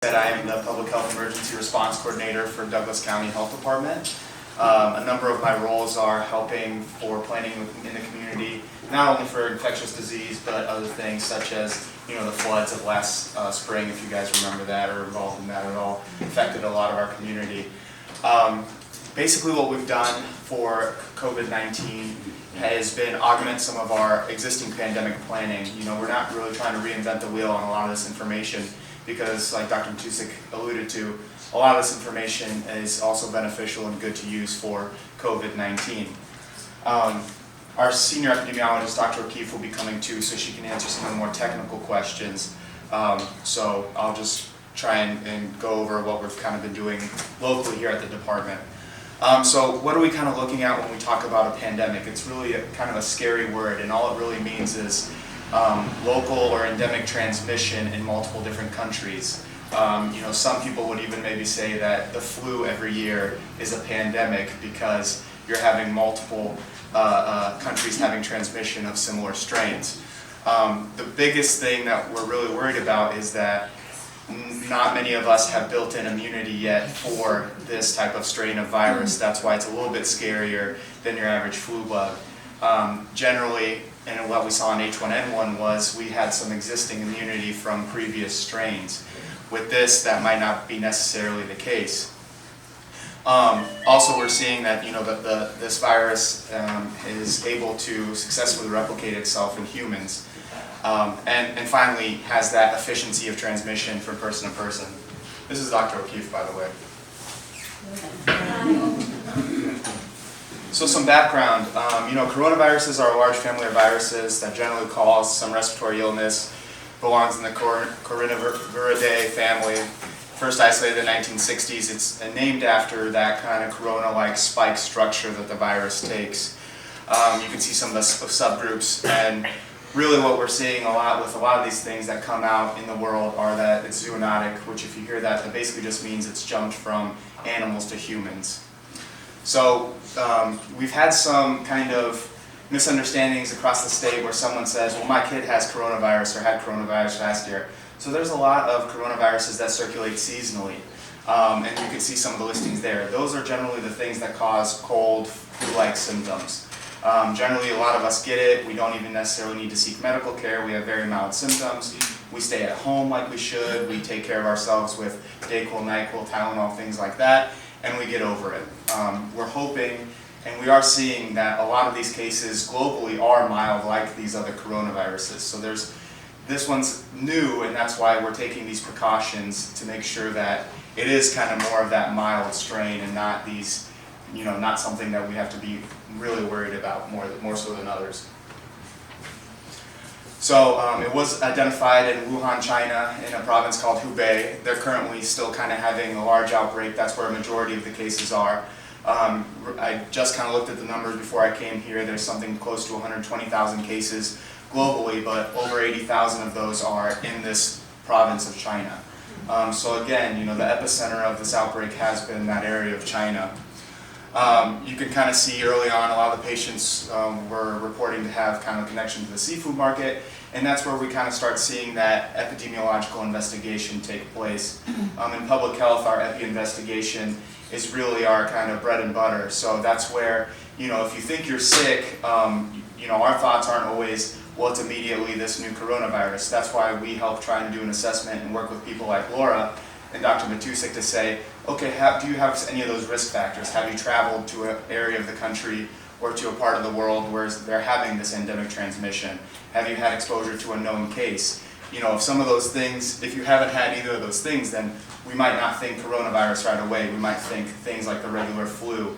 I am the Public Health Emergency Response Coordinator for Douglas County Health Department. A number of my roles are helping for planning in the community, not only for infectious disease, but other things such as, the floods of last spring, if you guys remember that or involved in that at all, affected a lot of our community. Basically what we've done for COVID-19 has been augment some of our existing pandemic planning. We're not really trying to reinvent the wheel on a lot of this information because, like Dr. Matusiak alluded to, a lot of this information is also beneficial and good to use for COVID-19. Our senior epidemiologist, Dr. O'Keefe, will be coming too, so she can answer some of the more technical questions. So I'll just try and go over what we've kind of been doing locally here at the department. So what are we kind of looking at when we talk about a pandemic? It's really kind of a scary word, and all it really means is local or endemic transmission in multiple different countries. Some people would even maybe say that the flu every year is a pandemic because you're having multiple countries having transmission of similar strains. The biggest thing that we're really worried about is that not many of us have built-in immunity yet for this type of strain of virus. That's why it's a little bit scarier than your average flu bug. Generally, and what we saw in H1N1 was we had some existing immunity from previous strains. With this, that might not be necessarily the case. Also, we're seeing that this virus is able to successfully replicate itself in humans, and finally has that efficiency of transmission from person to person. This is Dr. O'Keefe, by the way. So some background. Coronaviruses are a large family of viruses that generally cause some respiratory illness. Belongs in the Coronaviridae family. First isolated in the 1960s. It's named after that kind of corona-like spike structure that the virus takes. You can see some of the subgroups, and really what we're seeing with a lot of these things that come out in the world are that it's zoonotic, which if you hear that, that basically just means it's jumped from animals to humans. So we've had some kind of misunderstandings across the state where someone says, well, my kid has coronavirus or had coronavirus last year. So there's a lot of coronaviruses that circulate seasonally, and you can see some of the listings there. Those are generally the things that cause cold, flu-like symptoms. Generally, a lot of us get it. We don't even necessarily need to seek medical care. We have very mild symptoms. We stay at home like we should. We take care of ourselves with Dayquil, NyQuil, Tylenol, things like that, and we get over it. We're hoping, and we are seeing that a lot of these cases globally are mild like these other coronaviruses. So this one's new, and that's why we're taking these precautions to make sure that it is kind of more of that mild strain and not these, not something that we have to be really worried about more so than others. So it was identified in Wuhan, China, in a province called Hubei. They're currently still kind of having a large outbreak. That's where a majority of the cases are. I just kind of looked at the numbers before I came here. There's something close to 120,000 cases globally, but over 80,000 of those are in this province of China. So again, the epicenter of this outbreak has been that area of China. You can kind of see early on a lot of the patients were reporting to have kind of connection to the seafood market, and that's where we kind of start seeing that epidemiological investigation take place. In public health, our epi investigation is really our kind of bread and butter. So that's where, if you think you're sick, our thoughts aren't always, well, it's immediately this new coronavirus. That's why we help try and do an assessment and work with people like Laura and Dr. Matusiak to say, okay, do you have any of those risk factors? Have you traveled to an area of the country or to a part of the world where they're having this endemic transmission? Have you had exposure to a known case? If some of those things, if you haven't had either of those things, then we might not think coronavirus right away. We might think things like the regular flu,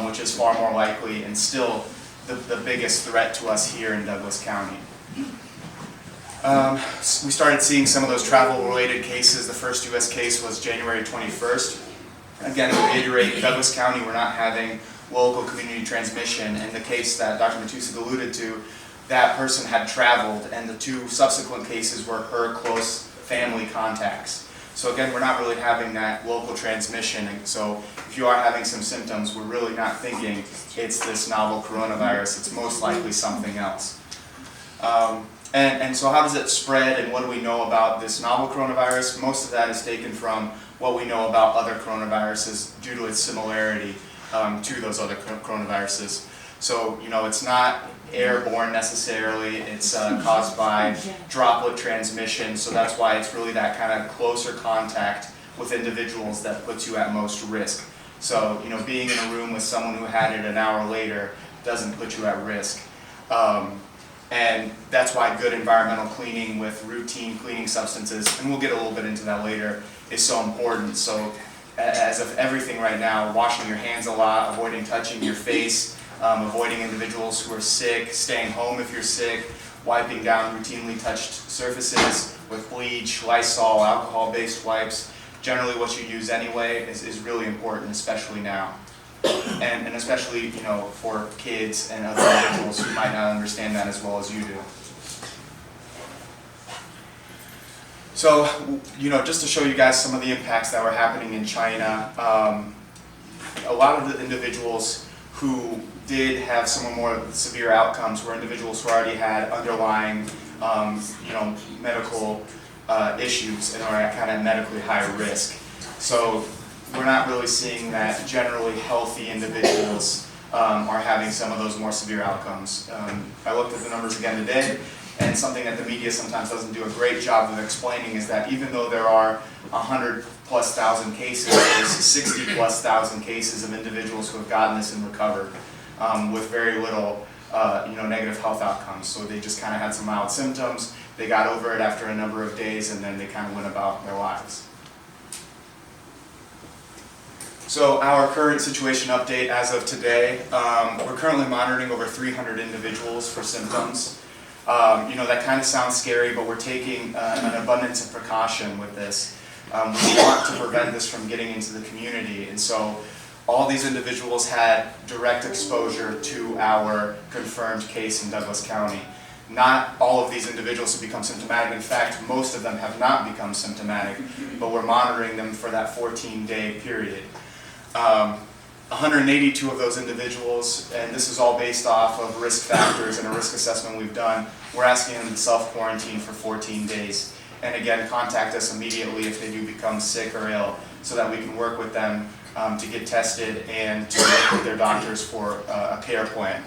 which is far more likely and still the biggest threat to us here in Douglas County. We started seeing some of those travel-related cases. The first U.S. case was January 21st. Again, to reiterate, in Douglas County, we're not having local community transmission. In the case that Dr. Matusiak alluded to, that person had traveled, and the two subsequent cases were her close family contacts. So again, we're not really having that local transmission. And so if you are having some symptoms, we're really not thinking it's this novel coronavirus. It's most likely something else. And so how does it spread, and what do we know about this novel coronavirus? Most of that is taken from what we know about other coronaviruses due to its similarity to those other coronaviruses. So, it's not airborne necessarily, it's caused by droplet transmission, so that's why it's really that kind of closer contact with individuals that puts you at most risk. So, being in a room with someone who had it an hour later doesn't put you at risk. And that's why good environmental cleaning with routine cleaning substances, and we'll get a little bit into that later, is so important. So as of everything right now, washing your hands a lot, avoiding touching your face, avoiding individuals who are sick, staying home if you're sick, wiping down routinely touched surfaces with bleach, Lysol, alcohol-based wipes. Generally what you use anyway is really important, especially now. And especially, for kids and other individuals who might not understand that as well as you do. So, just to show you guys some of the impacts that were happening in China, a lot of the individuals who did have some more severe outcomes were individuals who already had underlying, medical issues and are at kind of medically high risk. So we're not really seeing that generally healthy individuals are having some of those more severe outcomes. I looked at the numbers again today, and something that the media sometimes doesn't do a great job of explaining is that even though there are 100,000+ cases, there's 60,000+ cases of individuals who have gotten this and recovered with very little negative health outcomes. So they just kind of had some mild symptoms, they got over it after a number of days, and then they kind of went about their lives. So our current situation update as of today, we're currently monitoring over 300 individuals for symptoms. That kind of sounds scary, but we're taking an abundance of precaution with this. We want to prevent this from getting into the community, and so all these individuals had direct exposure to our confirmed case in Douglas County. Not all of these individuals have become symptomatic. In fact, most of them have not become symptomatic, but we're monitoring them for that 14-day period. 182 of those individuals, and this is all based off of risk factors and a risk assessment we've done, we're asking them to self-quarantine for 14 days. And again, contact us immediately if they do become sick or ill so that we can work with them to get tested and to work with their doctors for a care plan.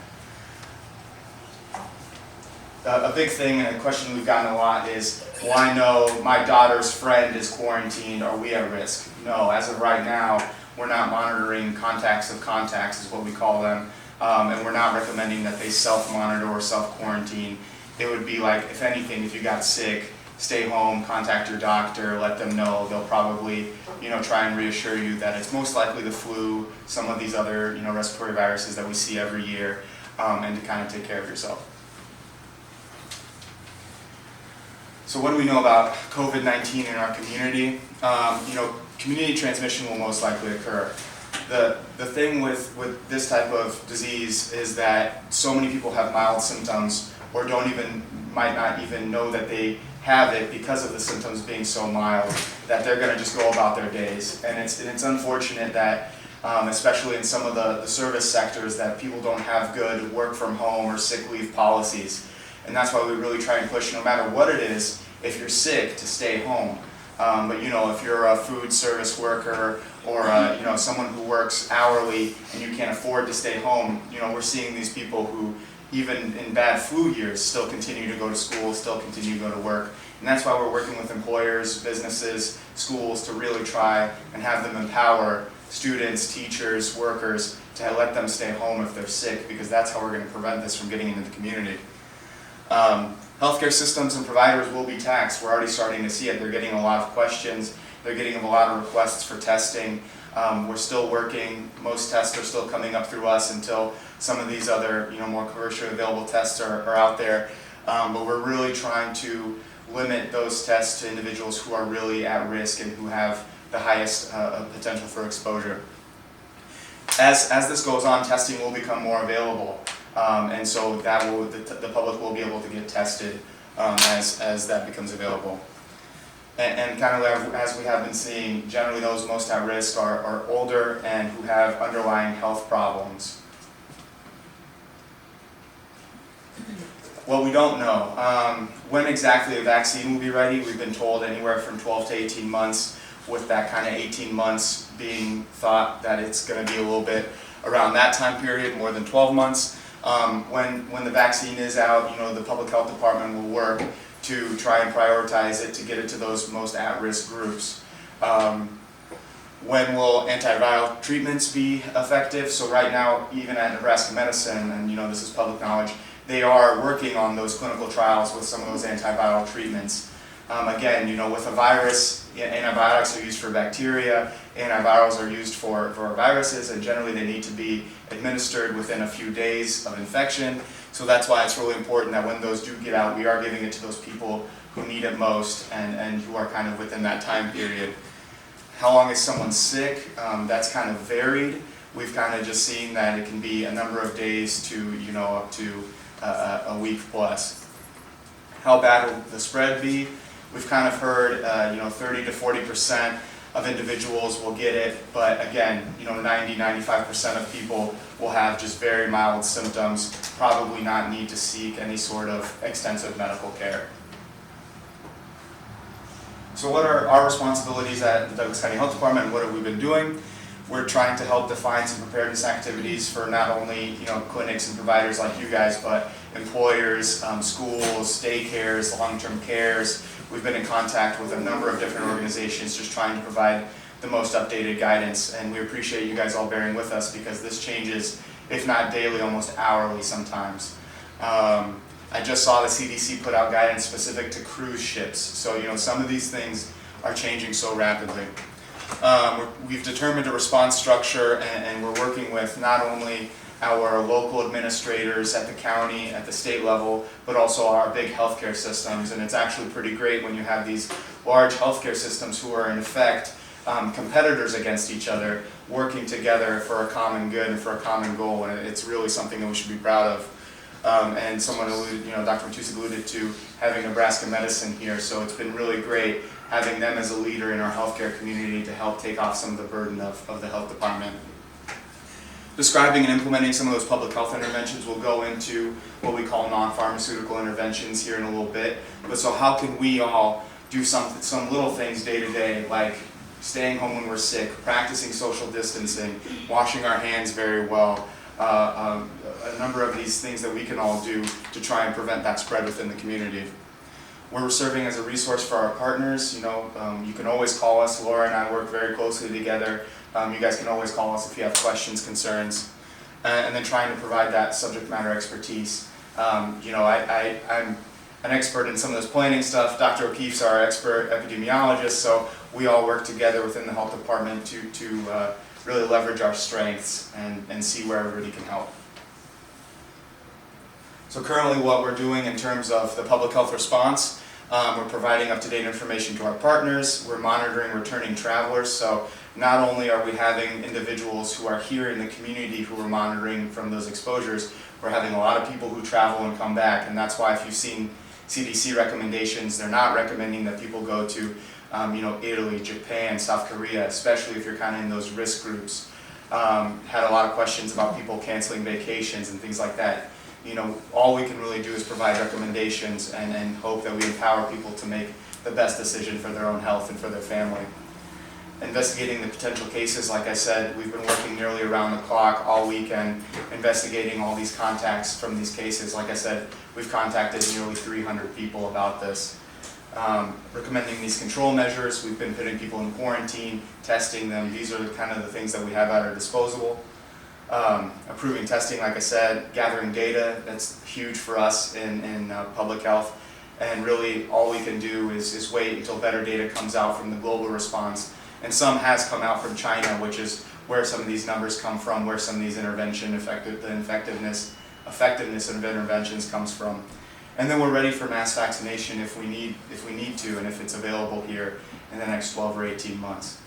A big thing and a question we've gotten a lot is, well, I know my daughter's friend is quarantined, are we at risk? No, as of right now, we're not monitoring contacts of contacts is what we call them, and we're not recommending that they self-monitor or self-quarantine. It would be like, if anything, if you got sick, stay home, contact your doctor, let them know. They'll probably, try and reassure you that it's most likely the flu, some of these other, respiratory viruses that we see every year, and to kind of take care of yourself. So what do we know about COVID-19 in our community? Community transmission will most likely occur. The thing with this type of disease is that so many people have mild symptoms or might not even know that they have it because of the symptoms being so mild that they're going to just go about their days. And it's unfortunate that, especially in some of the service sectors, that people don't have good work from home or sick leave policies. And that's why we really try and push, no matter what it is, if you're sick, to stay home. But if you're a food service worker or someone who works hourly and you can't afford to stay home, we're seeing these people who, even in bad flu years, still continue to go to school, still continue to go to work. And that's why we're working with employers, businesses, schools to really try and have them empower students, teachers, workers to let them stay home if they're sick, because that's how we're going to prevent this from getting into the community. Healthcare systems and providers will be taxed. We're already starting to see it. They're getting a lot of questions. They're getting a lot of requests for testing. We're still working. Most tests are still coming up through us until some of these other, more commercially available tests are out there. But we're really trying to limit those tests to individuals who are really at risk and who have the highest potential for exposure. As this goes on, testing will become more available. And so that the public will be able to get tested as that becomes available. And kind of as we have been seeing, generally those most at risk are older and who have underlying health problems. What we don't know, when exactly a vaccine will be ready. We've been told anywhere from 12 to 18 months, with that kind of 18 months being thought that it's going to be a little bit around that time period, more than 12 months. When the vaccine is out, the public health department will work to try and prioritize it to get it to those most at-risk groups. When will antiviral treatments be effective? So right now, even at Nebraska Medicine, and this is public knowledge, they are working on those clinical trials with some of those antiviral treatments. Again, with a virus, antibiotics are used for bacteria, antivirals are used for viruses, and generally they need to be administered within a few days of infection. So that's why it's really important that when those do get out, we are giving it to those people who need it most and who are kind of within that time period. How long is someone sick? That's kind of varied. We've kind of just seen that it can be a number of days to, up to a week plus. How bad will the spread be? We've kind of heard, 30 to 40% of individuals will get it, but again, 90-95% of people will have just very mild symptoms, probably not need to seek any sort of extensive medical care. So what are our responsibilities at the Douglas County Health Department, and what have we been doing? We're trying to help define some preparedness activities for not only clinics and providers like you guys, but employers, schools, daycares, long-term cares. We've been in contact with a number of different organizations just trying to provide the most updated guidance, and we appreciate you guys all bearing with us because this changes, if not daily, almost hourly sometimes. I just saw the CDC put out guidance specific to cruise ships, so some of these things are changing so rapidly. We've determined a response structure, and we're working with not only our local administrators at the county, at the state level, but also our big healthcare systems. And it's actually pretty great when you have these large healthcare systems who are in effect competitors against each other, working together for a common good and for a common goal. And it's really something that we should be proud of. And someone alluded, Dr. Matusiak alluded to having Nebraska Medicine here, so it's been really great having them as a leader in our healthcare community to help take off some of the burden of the health department. Describing and implementing some of those public health interventions, we'll go into what we call non-pharmaceutical interventions here in a little bit. But so how can we all do some little things day to day, like staying home when we're sick, practicing social distancing, washing our hands very well, a number of these things that we can all do to try and prevent that spread within the community. We're serving as a resource for our partners. You can always call us. Laura and I work very closely together. You guys can always call us if you have questions, concerns, and then trying to provide that subject matter expertise. I'm an expert in some of this planning stuff. Dr. O'Keefe's our expert epidemiologist, so we all work together within the health department to really leverage our strengths and see where everybody can help. So currently what we're doing in terms of the public health response, we're providing up-to-date information to our partners. We're monitoring returning travelers. So not only are we having individuals who are here in the community who are monitoring from those exposures, we're having a lot of people who travel and come back. And that's why if you've seen CDC recommendations, they're not recommending that people go to Italy, Japan, South Korea, especially if you're kind of in those risk groups. Had a lot of questions about people canceling vacations and things like that. All we can really do is provide recommendations and hope that we empower people to make the best decision for their own health and for their family. Investigating the potential cases, like I said, we've been working nearly around the clock all weekend, investigating all these contacts from these cases. Like I said, we've contacted nearly 300 people about this. Recommending these control measures, we've been putting people in quarantine, testing them. These are kind of the things that we have at our disposal. Approving testing, like I said, gathering data, that's huge for us in public health. And really all we can do is wait until better data comes out from the global response. And some has come out from China, which is where some of these numbers come from, where some of these effectiveness of interventions comes from. And then we're ready for mass vaccination if we need to, and if it's available here in the next 12 or 18 months.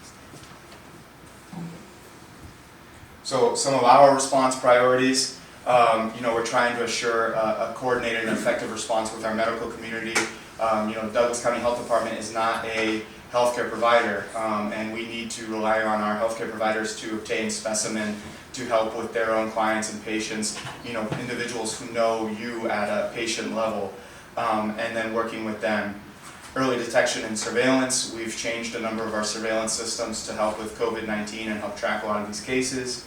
So some of our response priorities, we're trying to assure a coordinated and effective response with our medical community. Douglas County Health Department is not a healthcare provider, and we need to rely on our healthcare providers to obtain specimen to help with their own clients and patients, individuals who know you at a patient level, and then working with them. Early detection and surveillance, we've changed a number of our surveillance systems to help with COVID-19 and help track a lot of these cases.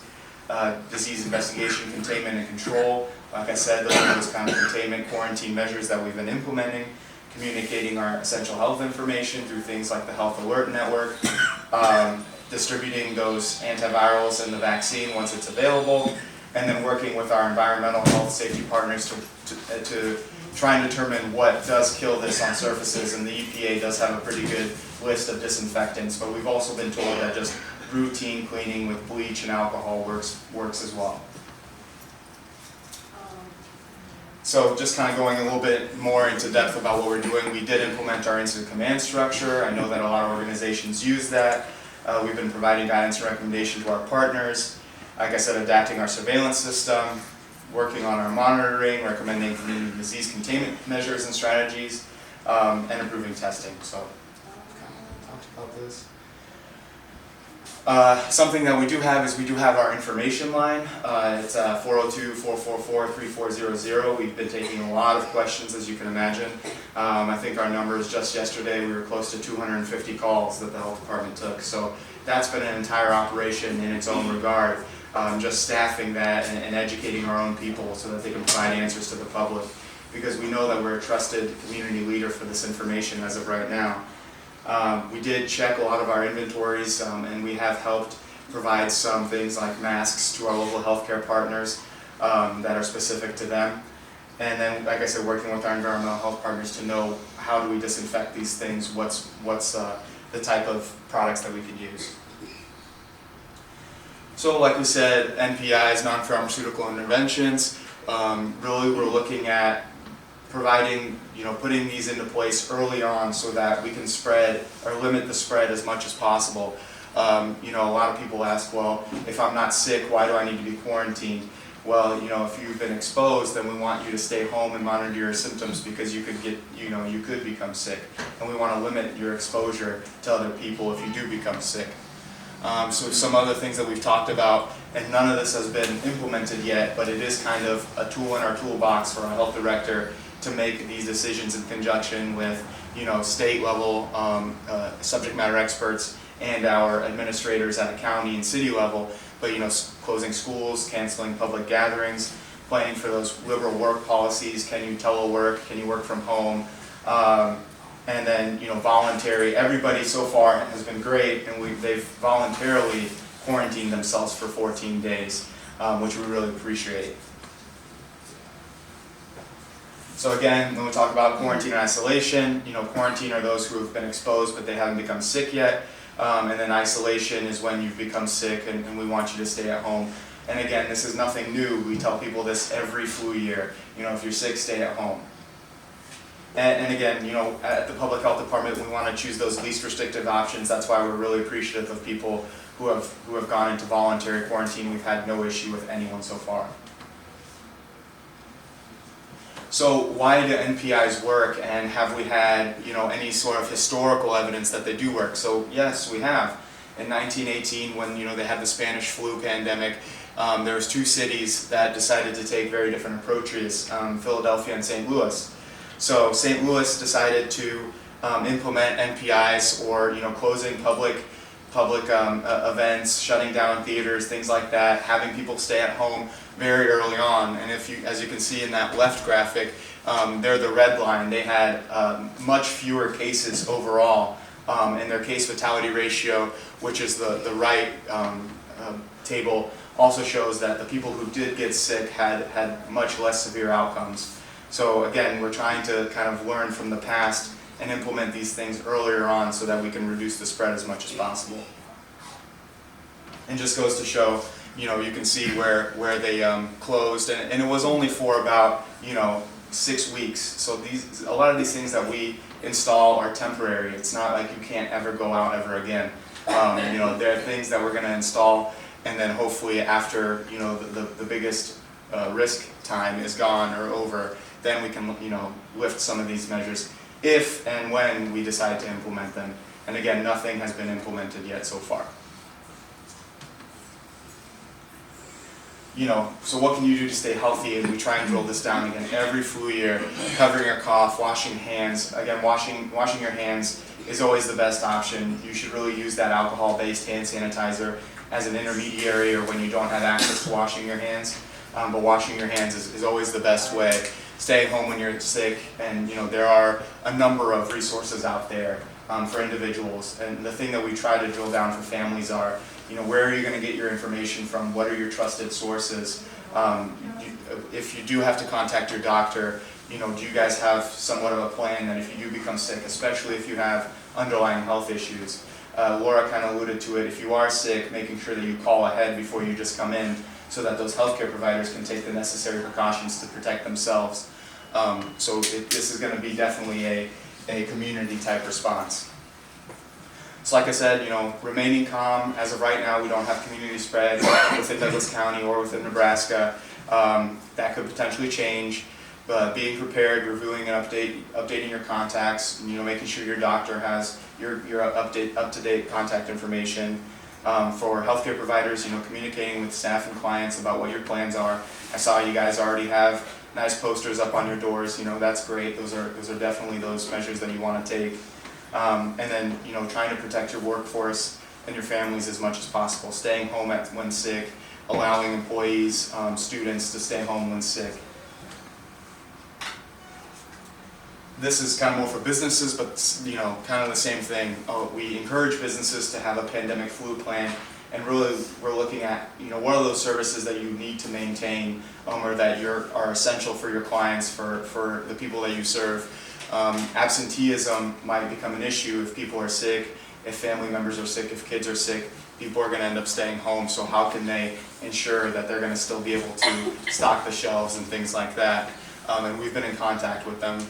Disease investigation, containment, and control. Like I said, those are those kind of containment, quarantine measures that we've been implementing. Communicating our essential health information through things like the Health Alert Network. Distributing those antivirals and the vaccine once it's available. And then working with our environmental health safety partners to try and determine what does kill this on surfaces. And the EPA does have a pretty good list of disinfectants, but we've also been told that just routine cleaning with bleach and alcohol works as well. So just kind of going a little bit more into depth about what we're doing, we did implement our incident command structure. I know that a lot of organizations use that. We've been providing guidance and recommendation to our partners. Like I said, adapting our surveillance system, working on our monitoring, recommending community disease containment measures and strategies, and improving testing. So I've kind of talked about this. Something that we do have is we do have our information line. It's 402-444-3400. We've been taking a lot of questions, as you can imagine. I think our numbers just yesterday, we were close to 250 calls that the health department took. So that's been an entire operation in its own regard, just staffing that and educating our own people so that they can provide answers to the public. Because we know that we're a trusted community leader for this information as of right now. We did check a lot of our inventories, and we have helped provide some things like masks to our local healthcare partners that are specific to them. And then, like I said, working with our environmental health partners to know how do we disinfect these things, what's the type of products that we could use. So like we said, NPIs, non-pharmaceutical interventions, really we're looking at providing, putting these into place early on so that we can spread or limit the spread as much as possible. A lot of people ask, well, if I'm not sick, why do I need to be quarantined? Well, if you've been exposed, then we want you to stay home and monitor your symptoms because you could get, you could become sick. And we want to limit your exposure to other people if you do become sick. So some other things that we've talked about, and none of this has been implemented yet, but it is kind of a tool in our toolbox for our health director to make these decisions in conjunction with, state level subject matter experts and our administrators at a county and city level. But closing schools, canceling public gatherings, planning for those liberal work policies. Can you telework? Can you work from home? And then voluntary. Everybody so far has been great, and they've voluntarily quarantined themselves for 14 days, which we really appreciate. So again, when we talk about quarantine and isolation, quarantine are those who have been exposed but they haven't become sick yet. And then isolation is when you've become sick and we want you to stay at home. And again, this is nothing new. We tell people this every flu year. If you're sick, stay at home. And again, at the public health department, we want to choose those least restrictive options. That's why we're really appreciative of people who have gone into voluntary quarantine. We've had no issue with anyone so far. So why do NPIs work, and have we had any sort of historical evidence that they do work? So yes, we have. In 1918, when they had the Spanish flu pandemic, there was two cities that decided to take very different approaches: Philadelphia and St. Louis. So St. Louis decided to implement NPIs, or closing public events, shutting down theaters, things like that, having people stay at home very early on. And as you can see in that left graphic, they're the red line. They had much fewer cases overall, and their case fatality ratio, which is the right table, also shows that the people who did get sick had much less severe outcomes. So again, we're trying to kind of learn from the past and implement these things earlier on so that we can reduce the spread as much as possible. And just goes to show, you can see where they closed, and it was only for about 6 weeks. So a lot of these things that we install are temporary. It's not like you can't ever go out ever again. There are things that we're going to install, and then hopefully after the biggest risk time is gone or over, then we can lift some of these measures if and when we decide to implement them. And again, nothing has been implemented yet so far. so what can you do to stay healthy? And we try and drill this down again every flu year, covering your cough, washing hands. Again, washing your hands is always the best option. You should really use that alcohol-based hand sanitizer as an intermediary or when you don't have access to washing your hands. But washing your hands is always the best way. Staying home when you're sick, and there are a number of resources out there for individuals. And the thing that we try to drill down for families are, where are you going to get your information from? What are your trusted sources? If you do have to contact your doctor, do you guys have somewhat of a plan that if you do become sick, especially if you have underlying health issues? Laura kind of alluded to it. If you are sick, making sure that you call ahead before you just come in so that those healthcare providers can take the necessary precautions to protect themselves. This is going to be definitely a community type response. So like I said, remaining calm. As of right now, we don't have community spread within Douglas County or within Nebraska. That could potentially change, but being prepared, reviewing and updating your contacts, making sure your doctor has your up-to-date contact information. For healthcare providers, communicating with staff and clients about what your plans are. I saw you guys already have nice posters up on your doors. That's great. Those are definitely those measures that you want to take. And then, trying to protect your workforce and your families as much as possible. Staying home when sick, allowing employees, students to stay home when sick. This is kind of more for businesses, but kind of the same thing. We encourage businesses to have a pandemic flu plan, and really we're looking at what are those services that you need to maintain or that are essential for your clients, for the people that you serve. Absenteeism might become an issue if people are sick, if family members are sick, if kids are sick. People are going to end up staying home, so how can they ensure that they're going to still be able to stock the shelves and things like that? And we've been in contact with them.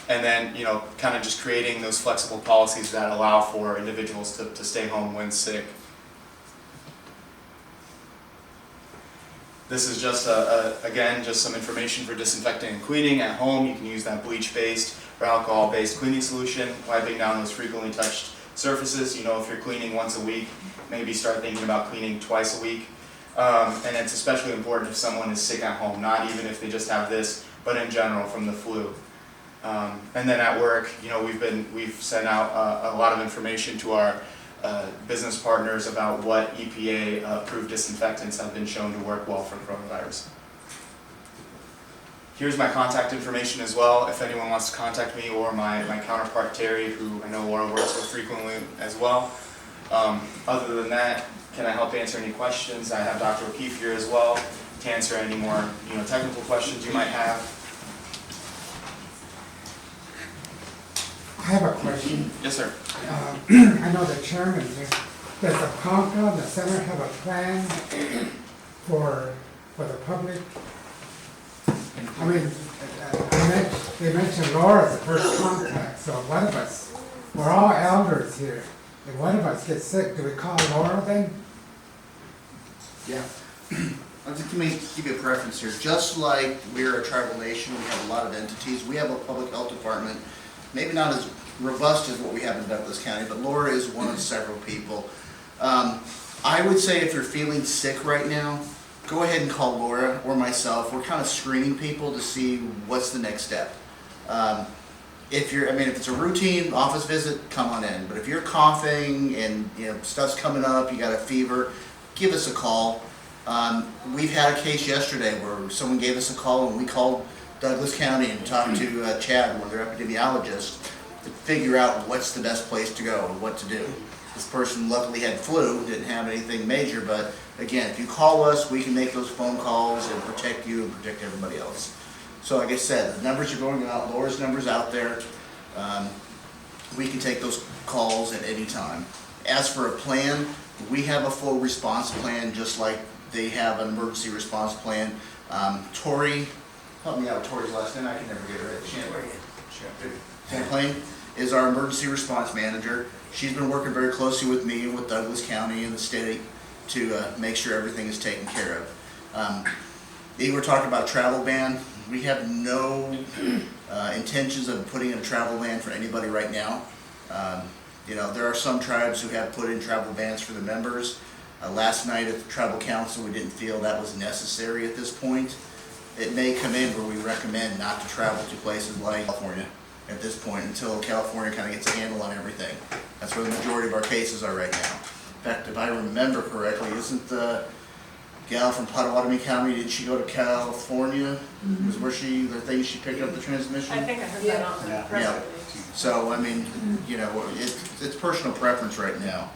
And then, kind of just creating those flexible policies that allow for individuals to stay home when sick. This is just, again, just some information for disinfecting and cleaning at home. You can use that bleach-based or alcohol-based cleaning solution, wiping down those frequently touched surfaces. If you're cleaning once a week, maybe start thinking about cleaning twice a week. And it's especially important if someone is sick at home, not even if they just have this, but in general from the flu. And then at work, we've sent out a lot of information to our business partners about what EPA approved disinfectants have been shown to work well for coronavirus. Here's my contact information as well, if anyone wants to contact me, or my counterpart Terry, who I know Laura works with frequently as well. Other than that, can I help answer any questions? I have Dr. O'Keefe here as well to answer any more technical questions you might have. I have a question. Yes, sir. I know the chairman, does the Ponca, the center, have a plan for the public? I mean, they mentioned Laura as the first contact, so one of us, we're all elders here. If one of us gets sick, do we call Laura then? Yeah. Let me give you a preference here. Just like we're a tribal nation, we have a lot of entities. We have a public health department, maybe not as robust as what we have in Douglas County, but Laura is one of several people. I would say if you're feeling sick right now, go ahead and call Laura or myself. We're kind of screening people to see what's the next step. If it's a routine office visit, come on in. But if you're coughing and stuff's coming up, you got a fever, give us a call. We've had a case yesterday where someone gave us a call and we called Douglas County and talked to Chad, one of their epidemiologists, to figure out what's the best place to go and what to do. This person luckily had flu, didn't have anything major, but again, if you call us, we can make those phone calls and protect you and protect everybody else. So like I said, the numbers are going out, Laura's number's out there. We can take those calls at any time. As for a plan, we have a full response plan just like they have an emergency response plan. Tori, help me out, Tori's last name, I can never get it right. Champlain is our emergency response manager. She's been working very closely with me and with Douglas County and the state to make sure everything is taken care of. Igor talked about travel ban. We have no intentions of putting in a travel ban for anybody right now. There are some tribes who have put in travel bans for the members. Last night at the tribal council, we didn't feel that was necessary at this point. It may come in where we recommend not to travel to places like California at this point until California kind of gets a handle on everything. That's where the majority of our cases are right now. In fact, if I remember correctly, isn't the gal from Potawatomi County, did she go to California? Was where the thing she picked up the transmission? I think I heard that on the press Yeah. release. So, I mean, you know, it's personal preference right now.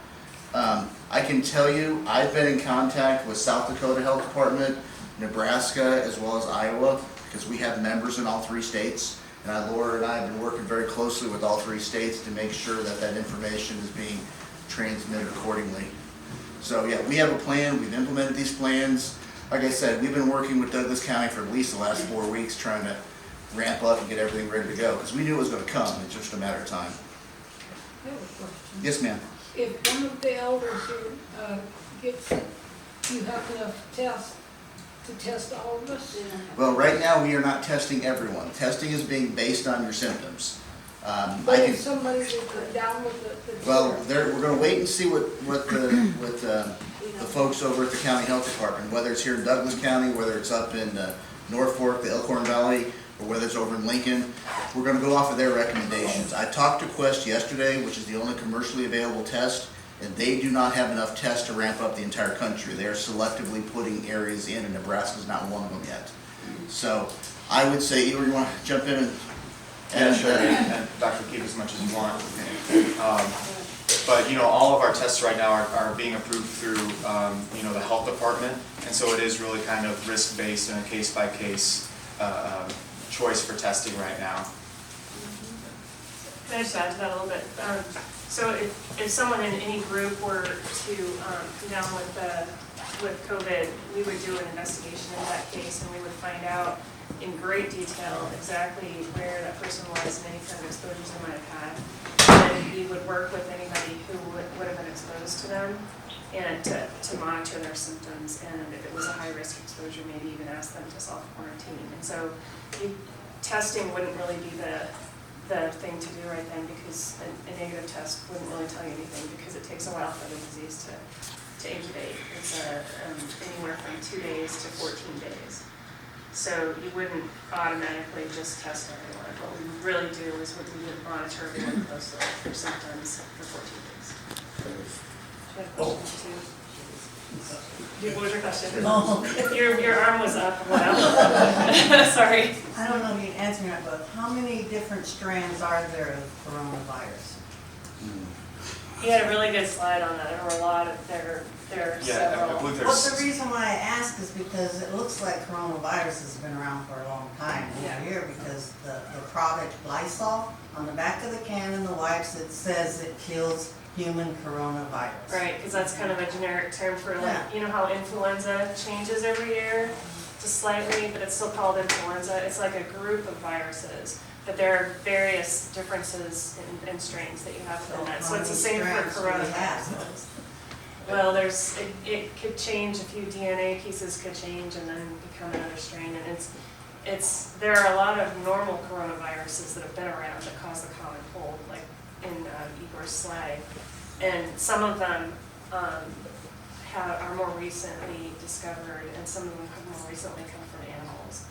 I can tell you, I've been in contact with South Dakota Health Department, Nebraska, as well as Iowa, because we have members in all 3 states. And Laura and I have been working very closely with all 3 states to make sure that that information is being transmitted accordingly. So yeah, we have a plan, we've implemented these plans. Like I said, we've been working with Douglas County for at least the last 4 weeks trying to ramp up and get everything ready to go, because we knew it was going to come, it's just a matter of time. I have a question. Yes, ma'am. If one of the elders gets sick, do you have enough tests to test all of us? Well, right now, we are not testing everyone. Testing is being based on your symptoms. But if somebody was down with the. Well, we're gonna wait and see what the folks over at the county health department, whether it's here in Douglas County, whether it's up in Norfolk, the Elkhorn Valley, or whether it's over in Lincoln, we're gonna go off of their recommendations. I talked to Quest yesterday, which is the only commercially available test, and they do not have enough tests to ramp up the entire country. They are selectively putting areas in, and Nebraska's not one of them yet. So I would say, Igor, you wanna jump in Yeah, sure, and Dr. Keep as much as you want. But, you know, all of our tests right now are being approved through, you know, the health department, and so it is really kind of risk-based and a case-by-case choice for testing right now. Can I just add to that a little bit? So if someone in any group were to come down with COVID, we would do an investigation in that case, and we would find out in great detail exactly where that person was and any kind of exposures they might have had. And we would work with anybody who would have been exposed to them and to monitor their symptoms, and if it was a high-risk exposure, maybe even ask them to self-quarantine. And so testing wouldn't really be the thing to do right then, because a negative test wouldn't really tell you anything, because it takes a while for the disease to incubate. It's anywhere from 2 days to 14 days. So you wouldn't automatically just test everyone. What we would really do is we would monitor everyone closely for symptoms for 14 days. Do you have a question too? What was your question? Oh. Your arm was up. Wow. Sorry. I don't know if you can answer me, but how many different strands are there of coronavirus? He had a really good slide on that. There were a lot of, there are Yeah, I several. believe Well, there's. the reason why I ask is because it looks like coronavirus has been around for a long time Yeah. over here, because the product Lysol, on the back of the can and the wipes, it says it kills human coronavirus. Right, because that's kind of a generic term for, like, Yeah. you know how influenza changes every year? Just slightly, but it's still called influenza. It's like a group of viruses, but there are various differences in strains that you have within that. So it's the same for coronavirus. Well, it could change, a few DNA pieces could change and then become another strain, and there are a lot of normal coronaviruses that have been around that cause the common cold, like in Igor's slide, and some of them are more recently discovered, and some of them have more recently come from animals.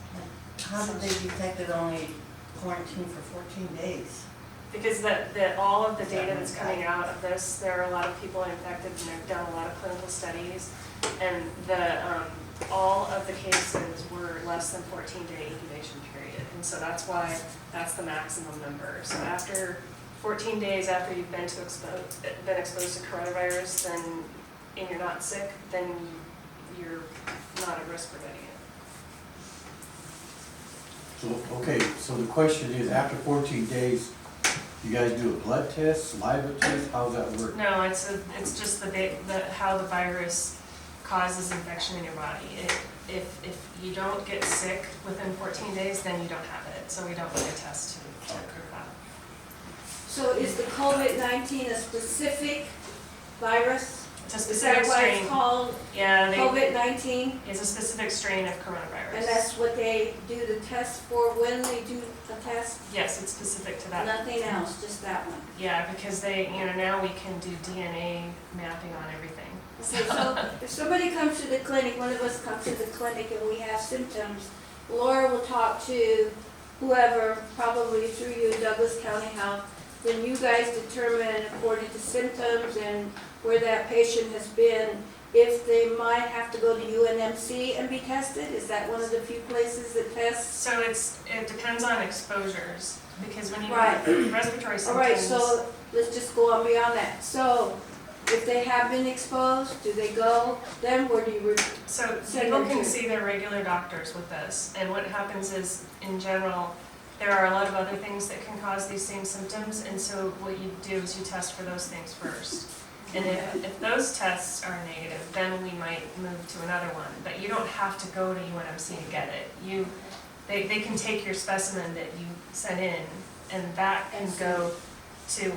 How did they detect it only quarantined for 14 days? Because all of the data that's coming out of this, there are a lot of people infected, and they've done a lot of clinical studies, and all of the cases were less than 14-day incubation period, and so that's why that's the maximum number. So after 14 days after you've been exposed to coronavirus, then and you're not sick, then you're not at risk for getting it. So, okay, so the question is, after 14 days, you guys do a blood test, saliva test, how does that work? No, it's just how the virus causes infection in your body. If you don't get sick within 14 days, then you don't have it. So we don't need a test to prove that. So is the COVID-19 a specific virus? It's a Is specific that why strain. it's called Yeah, COVID-19? it's a specific strain of coronavirus. And that's what they do the test for when they do the test? Yes, it's specific to that. Nothing else, just that one? Yeah, because now we can do DNA mapping on everything. Okay, so if somebody comes to the clinic, one of us comes to the clinic and we have symptoms, Laura will talk to whoever, probably through you, Douglas County Health, then you guys determine according to symptoms and where that patient has been, if they might have to go to UNMC and be tested? Is that one of the few places that tests? So it depends on exposures, because when you Right. have respiratory symptoms. All right, so let's just go on beyond that. So if they have been exposed, do they go? Then where do you, So Send people them can to- see their regular doctors with this, and what happens is, in general, there are a lot of other things that can cause these same symptoms, and so what you do is you test for those things first. And if those tests are negative, then we might move to another one, but you don't have to go to UNMC to get it. They can take your specimen that you sent in, and that can go to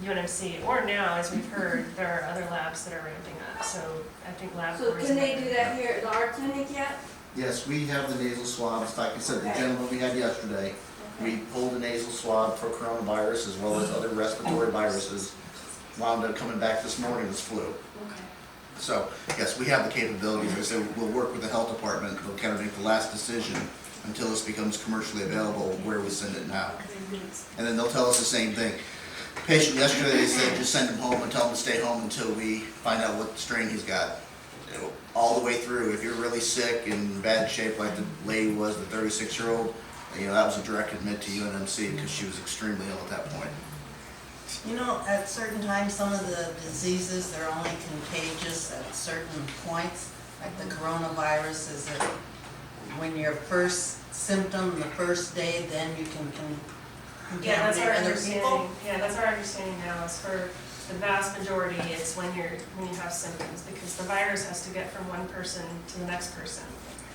UNMC, or now, as we've heard, there are other labs that are ramping up, so I think so laboratories. can they do that here at our clinic yet? Yes, we have the nasal swabs, like I said, the Okay. gentleman we had yesterday, we pulled a nasal swab for coronavirus as well as other respiratory viruses. Wound up coming back this morning as flu. Okay. So, yes, we have the capabilities, I said, we'll work with the health department, they'll kind of make the last decision until this becomes commercially available, where we send it now. And then they'll tell us the same thing. Patient yesterday, they said, just send him home and tell him to stay home until we find out what strain he's got. You know, all the way through, if you're really sick and in bad shape like the lady was, the 36-year-old, you know, that was a direct admit to UNMC because she was extremely ill at that point. You know, at certain times, some of the diseases, they're only contagious at certain points. Like the coronavirus, is it when your first symptom, the first day, then you can Yeah, that's our contaminate other understanding. people? Yeah, that's our understanding now, is for the vast majority, it's when you have symptoms, because the virus has to get from one person to the next person.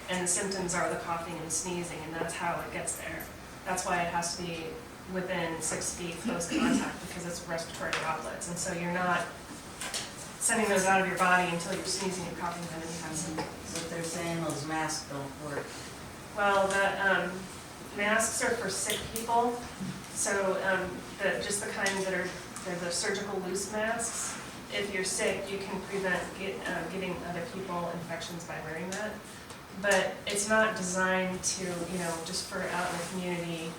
And the symptoms are the coughing and sneezing, and that's how it gets there. That's why it has to be within 6 feet close contact, because it's respiratory droplets. And so you're not sending those out of your body until you're sneezing and coughing them and you have symptoms. But they're saying those masks don't work. Well, the masks are for sick people, so just the kind that are, they're the surgical loose masks. If you're sick, you can prevent giving other people infections by wearing that. But it's not designed to, just for out in the community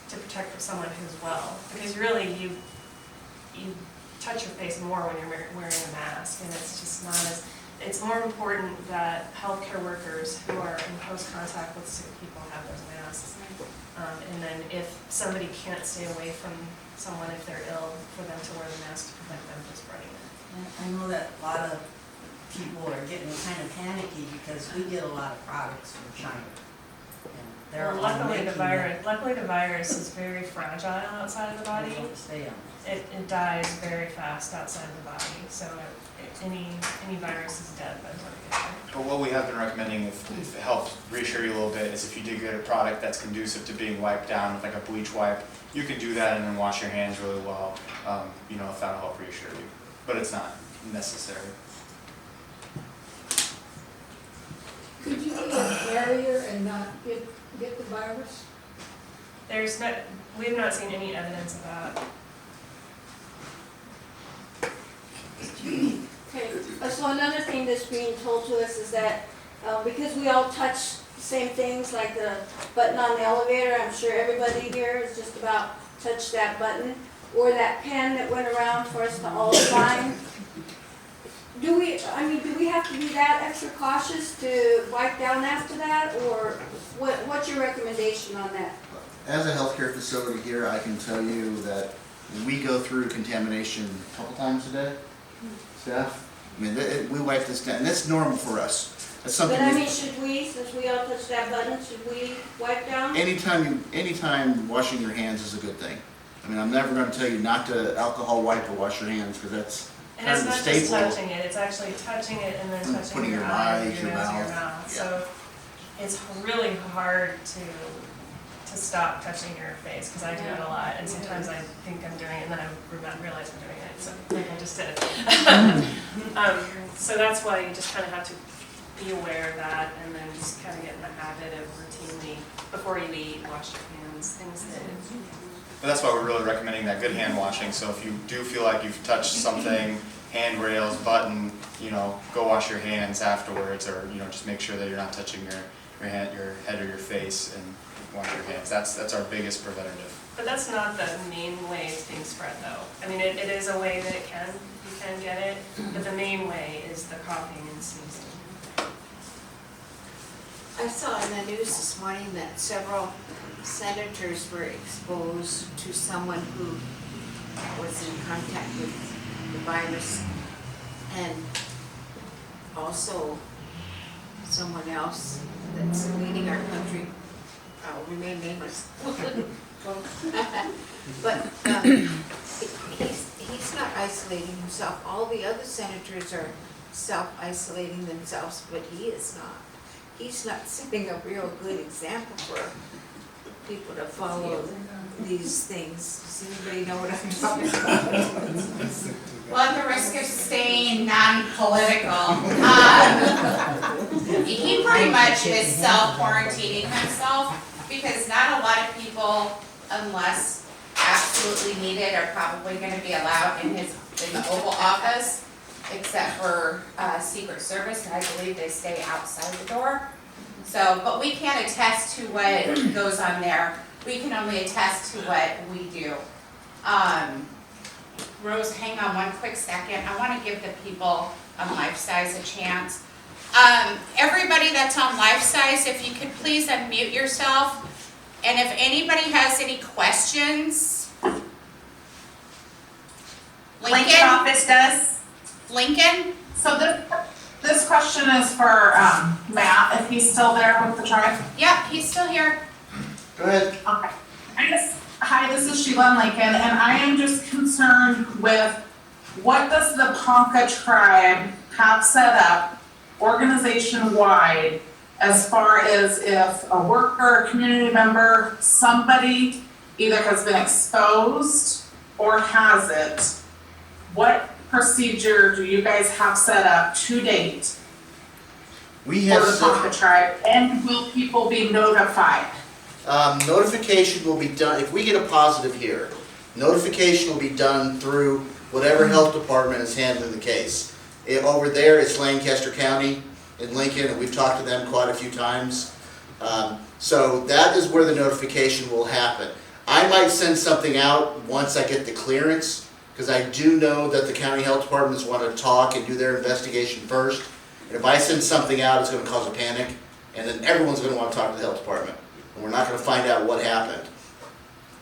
to protect someone who's well. Because really, you touch your face more when you're wearing a mask, and it's just not as, it's more important that healthcare workers who are in close contact with sick people have those masks. And then if somebody can't stay away from someone if they're ill, for them to wear the mask to prevent them from spreading it. I know that a lot of people are getting kind of panicky because we get a lot of products from China. And they're Well, all luckily making the virus is very fragile outside of the body. They don't stay on. It dies very fast outside of the body, so any virus is dead by the time it gets there. But what we have been recommending, if it helps reassure you a little bit, is if you do get a product that's conducive to being wiped down with like a bleach wipe, you can do that and then wash your hands really well, if that'll help reassure you. But it's not necessary. Could you be a carrier and not get the virus? We have not seen any evidence of that. Okay, so another thing that's being told to us is that, because we all touch the same things, like the button on the elevator, I'm sure everybody here is just about touch that button, or that pen that went around for us to all sign. Do we have to be that extra cautious to wipe down after that, or what's your recommendation on that? As a healthcare facility here, I can tell you that we go through contamination a couple times a day, staff. I mean, we wipe this down, and that's normal for us. That's something. But should we, since we all touch that button, should we wipe down? Anytime washing your hands is a good thing. I mean, I'm never gonna tell you not to alcohol wipe or wash your hands, because that's And kind it's of the not just staple. touching it, it's actually touching it and then touching Putting your your eyes, eyes, your your nose, your mouth. mouth. Yeah. So it's really hard to to stop touching your face, because I do it a lot, and sometimes I think I'm doing it, and then I realize I'm doing it, so like I just did it. So that's why you just kind of have to be aware of that, and then just kind of get in the habit of routinely, before you eat, wash your hands, things that. But that's why we're really recommending that good hand washing. So if you do feel like you've touched something, handrails, button, go wash your hands afterwards, or just make sure that you're not touching your head or your face, and wash your hands. That's our biggest preventative. But that's not the main way it's being spread, though. I mean, it is a way that you can get it, but the main way is the coughing and sneezing. I saw in the news this morning that several senators were exposed to someone who was in contact with the virus, and also someone else that's leading our country, I'll remain nameless. But he's not isolating himself. All the other senators are self-isolating themselves, but he is not. He's not setting a real good example for people to follow these things. Does anybody know what I'm talking about? Well, at the risk of staying non-political, he pretty much is self-quarantining himself, because not a lot of people, unless absolutely needed, are probably gonna be allowed in the Oval Office, except for Secret Service, and I believe they stay outside the door. So, but we can't attest to what goes on there. We can only attest to what we do. Rose, hang on one quick second. I want to give the people on Life Size a chance. Everybody that's on Life Size, if you could please unmute yourself. And if anybody has any questions. Lincoln office does. Lincoln? So this question is for Matt, if he's still there with the tribe. Yep, he's still here. Go ahead. Okay. Hi, this is Sheila Lincoln, and I am just concerned with what does the Ponca tribe have set up organization-wide as far as if a worker, a community member, somebody either has been exposed or has it, what procedure do you guys have set up to date We for have the Ponca tribe, and will people be notified? notification will be done, if we get a positive here, notification will be done through whatever health department is handling the case. Over there, it's Lancaster County in Lincoln, and we've talked to them quite a few times. So that is where the notification will happen. I might send something out once I get the clearance, because I do know that the county health departments want to talk and do their investigation first. And if I send something out, it's going to cause a panic, and then everyone's going to want to talk to the health department. And we're not going to find out what happened.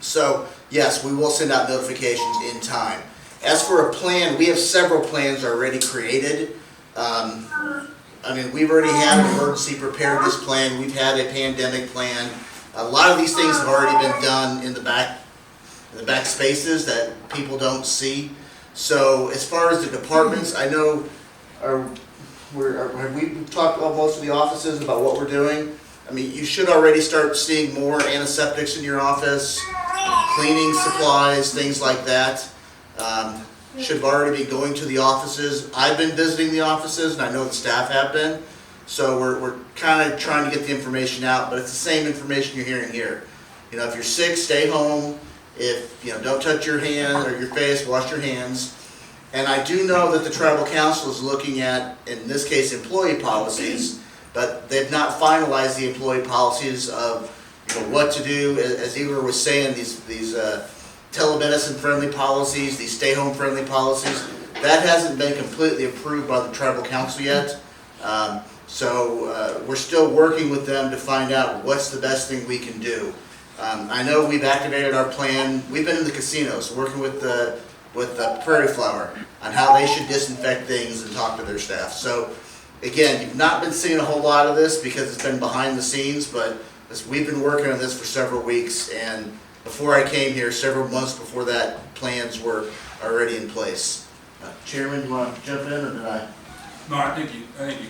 So, yes, we will send out notifications in time. As for a plan, we have several plans already created. We've already had an emergency preparedness plan. We've had a pandemic plan. A lot of these things have already been done in the back spaces that people don't see. So, as far as the departments, I know, have we talked about most of the offices about what we're doing? You should already start seeing more antiseptics in your office, cleaning supplies, things like that. Should already be going to the offices. I've been visiting the offices, and I know the staff have been. So we're kind of trying to get the information out, but it's the same information you're hearing here. If you're sick, stay home. If, don't touch your hand or your face, wash your hands. And I do know that the tribal council is looking at, in this case, employee policies, but they've not finalized the employee policies of what to do. As Igor was saying, these telemedicine-friendly policies, these stay-home-friendly policies, that hasn't been completely approved by the tribal council yet. So we're still working with them to find out what's the best thing we can do. I know we've activated our plan. We've been in the casinos working with the Prairie Flower on how they should disinfect things and talk to their staff. So again, you've not been seeing a whole lot of this because it's been behind the scenes, but we've been working on this for several weeks, and before I came here, several months before that, plans were already in place. Chairman, do you want to jump in, or did I? No, I think you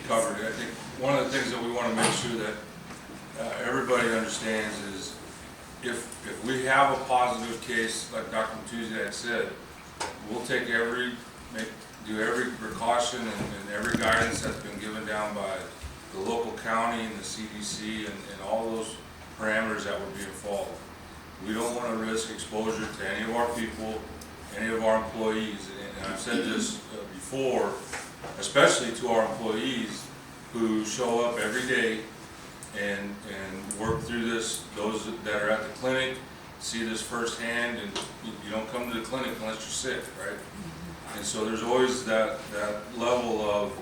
covered it. I think one of the things that we want to make sure that everybody understands is if we have a positive case, like Dr. Matusiak said, we'll take do every precaution and every guidance that's been given down by the local county and the CDC and all those parameters that would be involved. We don't want to risk exposure to any of our people, any of our employees. And I've said this before, especially to our employees who show up every day and work through this. Those that are at the clinic see this firsthand, and you don't come to the clinic unless you're sick, right? And so there's always that level of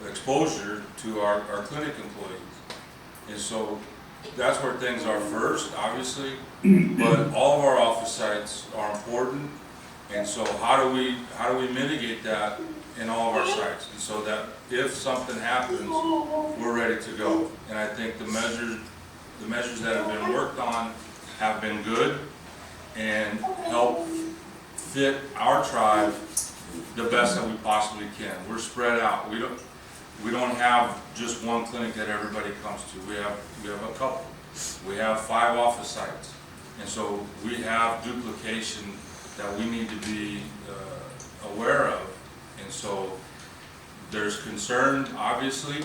exposure to our clinic employees. And so that's where things are first, obviously, but all of our office sites are important. And so how do we mitigate that in all of our sites? And so that if something happens, we're ready to go. And I think the measures that have been worked on have been good and help fit our tribe the best that we possibly can. We're spread out. We don't have just one clinic that everybody comes to. We have a couple. We have 5 office sites. And so we have duplication that we need to be aware of. And so there's concern, obviously,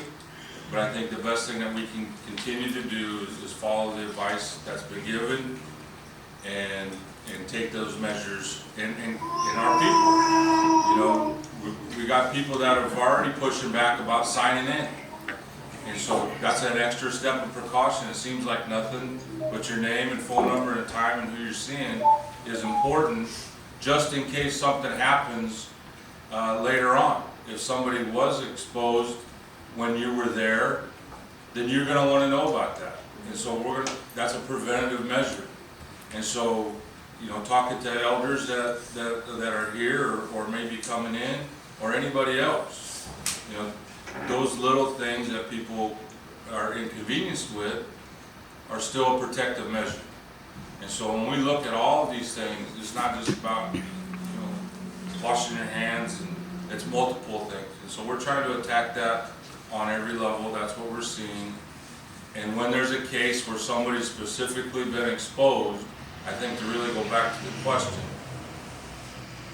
but I think the best thing that we can continue to do is follow the advice that's been given and take those measures in our people. You know, we got people that have already pushing back about signing in. And so that's an extra step of precaution. It seems like nothing, but your name and phone number and time and who you're seeing is important, just in case something happens later on. If somebody was exposed when you were there, then you're going to want to know about that. And so that's a preventative measure. And so, you know, talking to elders that are here or maybe coming in, or anybody else, you know, those little things that people are inconvenienced with are still a protective measure. And so when we look at all of these things, it's not just about, you know, washing your hands, and it's multiple things. And so we're trying to attack that on every level. That's what we're seeing. And when there's a case where somebody's specifically been exposed, I think to really go back to the question,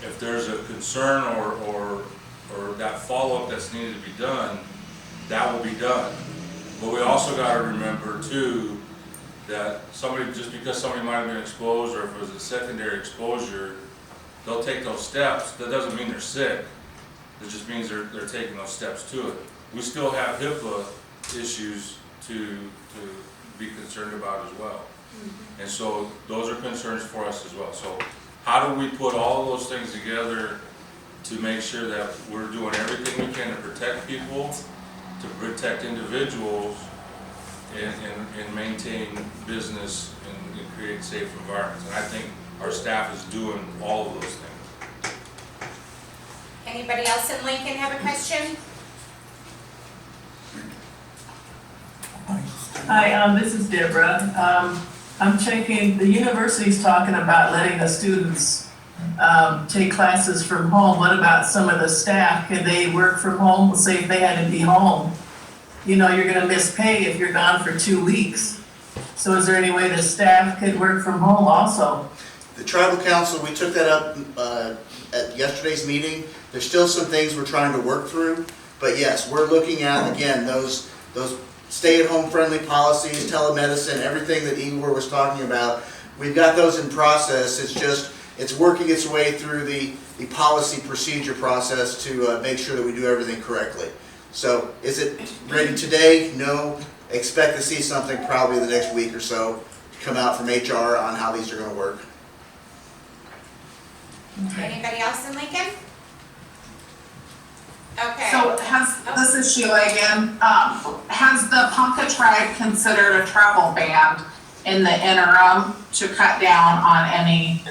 if there's a concern or that follow-up that's needed to be done, that will be done. But we also got to remember too that just because somebody might have been exposed, or if it was a secondary exposure, they'll take those steps. That doesn't mean they're sick. It just means they're taking those steps to it. We still have HIPAA issues to be concerned about as well. And so those are concerns for us as well. So how do we put all of those things together to make sure that we're doing everything we can to protect people, to protect individuals, and maintain business and create safe environments? And I think our staff is doing all of those things. Anybody else in Lincoln have a question? Hi, this is Deborah. I'm checking, the university's talking about letting the students take classes from home. What about some of the staff? Can they work from home? Say if they had to be home, you know, you're gonna miss pay if you're gone for 2 weeks. So is there any way the staff could work from home also? The tribal council, we took that up at yesterday's meeting. There's still some things we're trying to work through, but yes, we're looking at, again, those stay-at-home friendly policies, telemedicine, everything that Igor was talking about. We've got those in process. It's working its way through the policy procedure process to make sure that we do everything correctly. So is it ready today? No. Expect to see something probably the next week or so come out from HR on how these are going to work. Okay. Anybody else in Lincoln? Okay. So this is Sheila again, has the Ponca tribe considered a travel ban in the interim to cut down on any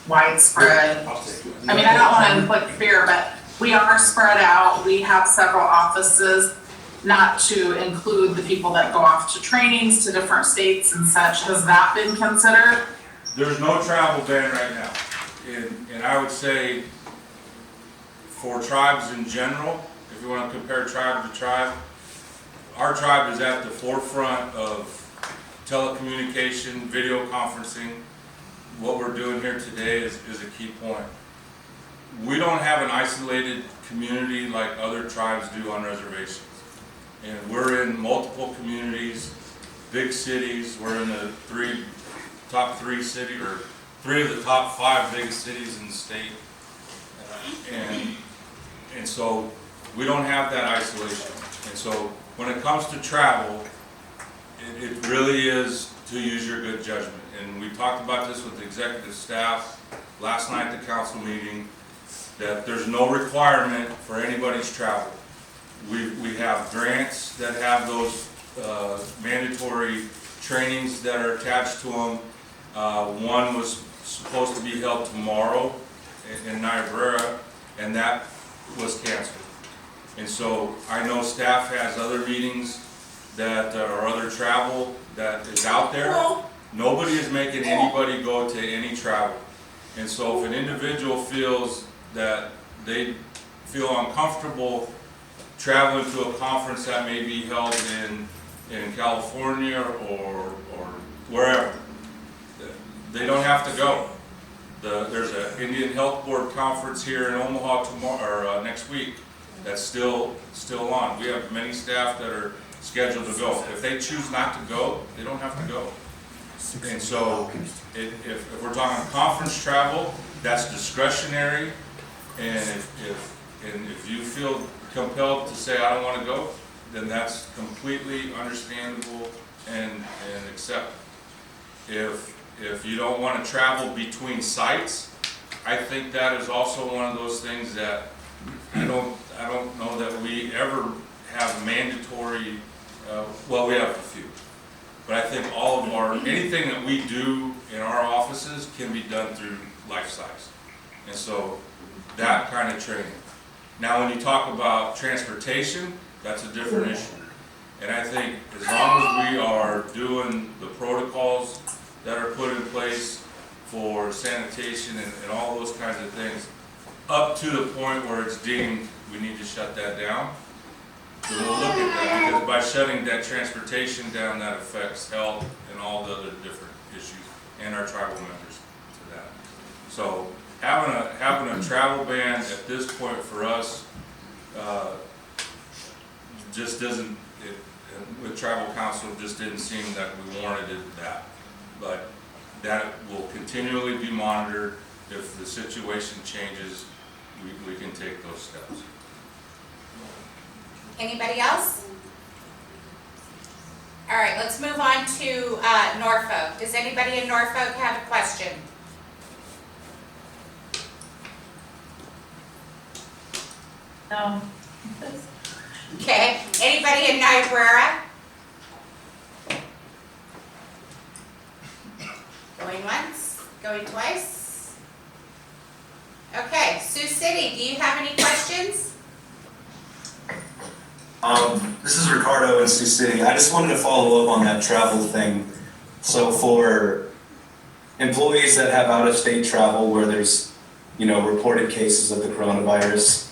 widespread? I mean, I don't want to inflict fear, but we are spread out. We have several offices, not to include the people that go off to trainings to different states and such. Has that been considered? There's no travel ban right now. And I would say for tribes in general, if you want to compare tribe to tribe, our tribe is at the forefront of telecommunication, video conferencing, what we're doing here today is a key point. We don't have an isolated community like other tribes do on reservations. And we're in multiple communities, big cities. We're in the top three cities, or 3 of the top 5 biggest cities in the state. And so we don't have that isolation. And so when it comes to travel, it really is to use your good judgment. And we talked about this with the executive staff last night at the council meeting, that there's no requirement for anybody's travel. We have grants that have those mandatory trainings that are attached to them. One was supposed to be held tomorrow in Niobrara, and that was canceled. And so I know staff has other meetings that or other travel that is out there. Nobody is making anybody go to any travel. And so if an individual feels that they feel uncomfortable traveling to a conference that may be held in California or wherever, they don't have to go. There's an Indian Health Board conference here in Omaha tomorrow, or next week, that's still on. We have many staff that are scheduled to go. If they choose not to go, they don't have to go. And so if we're talking conference travel, that's discretionary. And if you feel compelled to say, I don't want to go, then that's completely understandable and accepted. If you don't want to travel between sites, I think that is also one of those things that I don't know that we ever have mandatory, well, we have a few. But I think all of anything that we do in our offices can be done through Life Size. And so that kind of training. Now when you talk about transportation, that's a different issue. And I think as long as we are doing the protocols that are put in place for sanitation and all those kinds of things, up to the point where it's deemed we need to shut that down, so we'll look at that, because by shutting that transportation down, that affects health and all the other different issues, and our tribal members to that. So having a travel ban at this point for us just doesn't, with tribal council, just didn't seem that we warranted that. But that will continually be monitored. If the situation changes, we can take those steps. Anybody else? All right, let's move on to Norfolk. Does anybody in Norfolk have a question? No. Okay, anybody in Niobrara? Going once, going twice? Okay, Sioux City, do you have any questions? This is Ricardo in Sioux City. I just wanted to follow up on that travel thing. So for employees that have out-of-state travel where there's, reported cases of the coronavirus,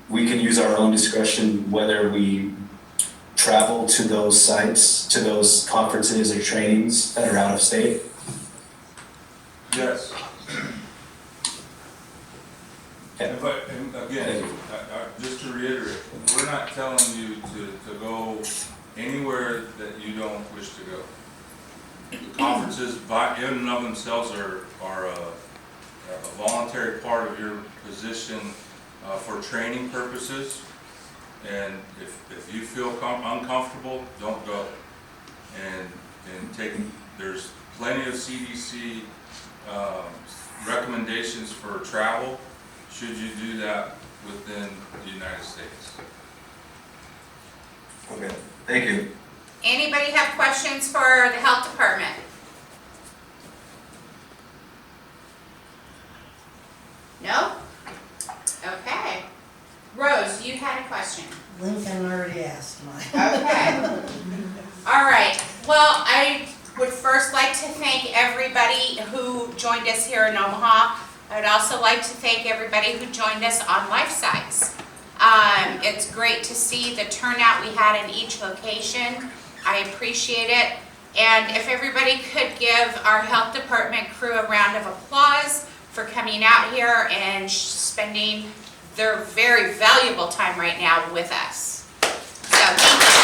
we can use our own discretion whether we travel to those sites, to those conferences or trainings that are out of state? Yes. Okay. And again, just to reiterate, we're not telling you to go anywhere that you don't wish to go. The conferences in and of themselves are a voluntary part of your position for training purposes. And if you feel uncomfortable, don't go. And there's plenty of CDC recommendations for travel, should you do that within the United States. Okay, thank you. Anybody have questions for the health department? No? Okay. Rose, you had a question. Lincoln already asked mine. Okay. All right. Well, I would first like to thank everybody who joined us here in Omaha. I would also like to thank everybody who joined us on LifeSize. It's great to see the turnout we had in each location. I appreciate it. And if everybody could give our health department crew a round of applause for coming out here and spending their very valuable time right now with us. So thank you.